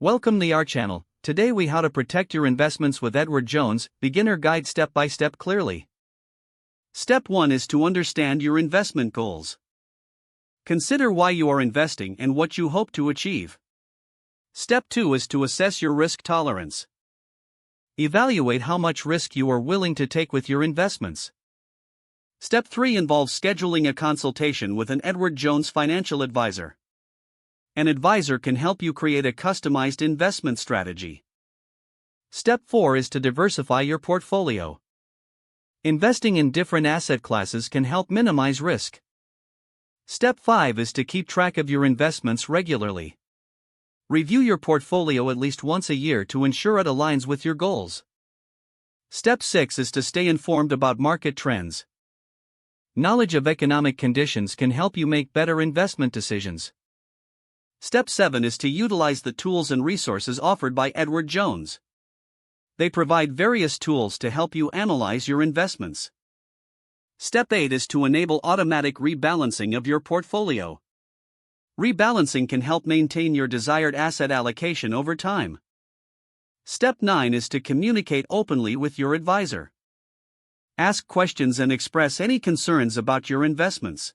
Welcome to our channel. Today we how to protect your investments with Edward Jones, beginner guide step by step clearly. Step 1 is to understand your investment goals. Consider why you are investing and what you hope to achieve. Step 2 is to assess your risk tolerance. Evaluate how much risk you are willing to take with your investments. Step 3 involves scheduling a consultation with an Edward Jones financial advisor. An advisor can help you create a customized investment strategy. Step 4 is to diversify your portfolio. Investing in different asset classes can help minimize risk. Step 5 is to keep track of your investments regularly. Review your portfolio at least once a year to ensure it aligns with your goals. Step 6 is to stay informed about market trends. Knowledge of economic conditions can help you make better investment decisions. Step 7 is to utilize the tools and resources offered by Edward Jones. They provide various tools to help you analyze your investments. Step 8 is to enable automatic rebalancing of your portfolio. Rebalancing can help maintain your desired asset allocation over time. Step 9 is to communicate openly with your advisor. Ask questions and express any concerns about your investments.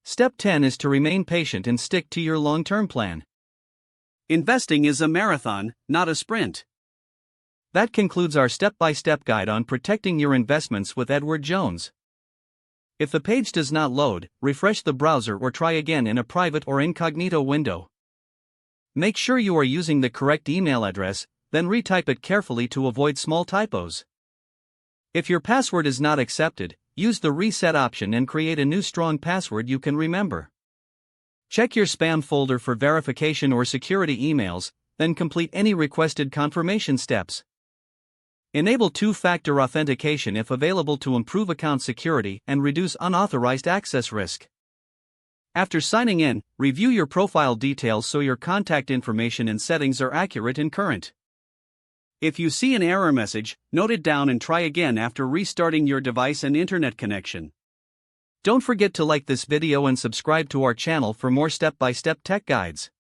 Step 10 is to remain patient and stick to your long-term plan. Investing is a marathon, not a sprint. That concludes our step-by-step guide on protecting your investments with Edward Jones. If the page does not load, refresh the browser or try again in a private or incognito window. Make sure you are using the correct email address, then retype it carefully to avoid small typos. If your password is not accepted, use the reset option and create a new strong password you can remember. Check your spam folder for verification or security emails, then complete any requested confirmation steps. Enable two-factor authentication if available to improve account security and reduce unauthorized access risk. After signing in, review your profile details so your contact information and settings are accurate and current. If you see an error message, note it down and try again after restarting your device and internet connection. Don't forget to like this video and subscribe to our channel for more step-by-step tech guides.